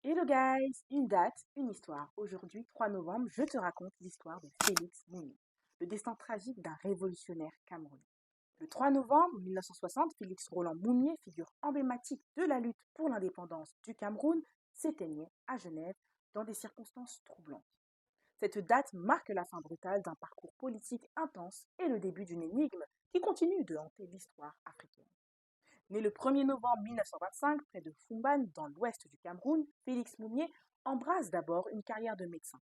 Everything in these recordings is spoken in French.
Hello guys, une date, une histoire. Aujourd'hui, 3 novembre, je te raconte l'histoire de Félix Mounier, le destin tragique d'un révolutionnaire camerounais. Le 3 novembre 1960, Félix Roland Mounier, figure emblématique de la lutte pour l'indépendance du Cameroun, s'éteignait à Genève dans des circonstances troublantes. Cette date marque la fin brutale d'un parcours politique intense et le début d'une énigme qui continue de hanter l'histoire africaine. Né le 1er novembre 1925 près de Fumban, dans l'ouest du Cameroun, Félix Mounier embrasse d'abord une carrière de médecin.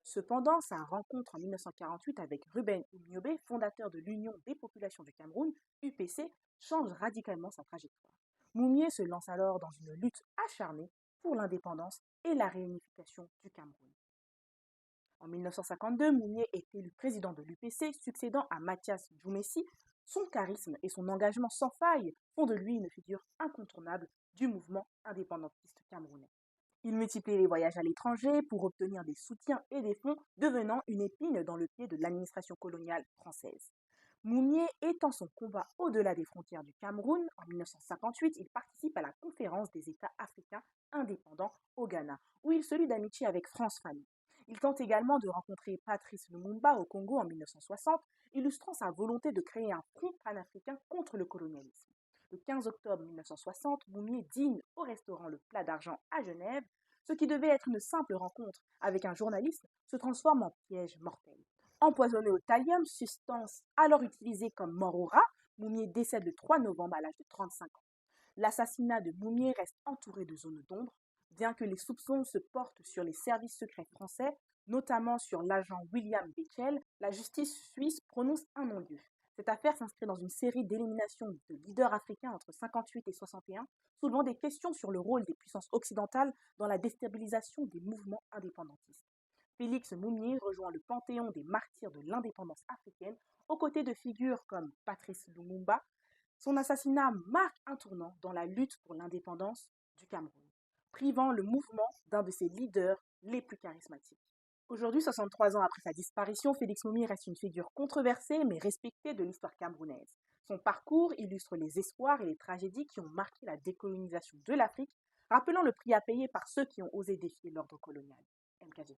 Cependant, sa rencontre en 1948 avec Ruben Oumniobé, fondateur de l'Union des populations du Cameroun, UPC, change radicalement sa trajectoire. Mounier se lance alors dans une lutte acharnée pour l'indépendance et la réunification du Cameroun. En 1952, Mounier est élu président de l'UPC, succédant à Mathias Djoumessi. Son charisme et son engagement sans faille font de lui une figure incontournable du mouvement indépendantiste camerounais. Il multiplie les voyages à l'étranger pour obtenir des soutiens et des fonds, devenant une épine dans le pied de l'administration coloniale française. Mounier étend son combat au-delà des frontières du Cameroun. En 1958, il participe à la conférence des États africains indépendants au Ghana, où il se lie d'amitié avec France Fanon. Il tente également de rencontrer Patrice Lumumba au Congo en 1960, illustrant sa volonté de créer un front panafricain contre le colonialisme. Le 15 octobre 1960, Mounier dîne au restaurant Le Plat d'Argent à Genève. Ce qui devait être une simple rencontre avec un journaliste se transforme en piège mortel. Empoisonné au thallium, substance alors utilisée comme mort au rat, Mounier décède le 3 novembre à l'âge de 35 ans. L'assassinat de Mounier reste entouré de zones d'ombre, bien que les soupçons se portent sur les services secrets français, notamment sur l'agent William Beckel. La justice suisse prononce un non-lieu. Cette affaire s'inscrit dans une série d'éliminations de leaders africains entre 58 et 61, soulevant des questions sur le rôle des puissances occidentales dans la déstabilisation des mouvements indépendantistes. Félix Mounier rejoint le panthéon des martyrs de l'indépendance africaine, aux côtés de figures comme Patrice Lumumba. Son assassinat marque un tournant dans la lutte pour l'indépendance du Cameroun, privant le mouvement d'un de ses leaders les plus charismatiques. Aujourd'hui, 63 ans après sa disparition, Félix Mounier reste une figure controversée mais respectée de l'histoire camerounaise. Son parcours illustre les espoirs et les tragédies qui ont marqué la décolonisation de l'Afrique, rappelant le prix à payer par ceux qui ont osé défier l'ordre colonial. MKG.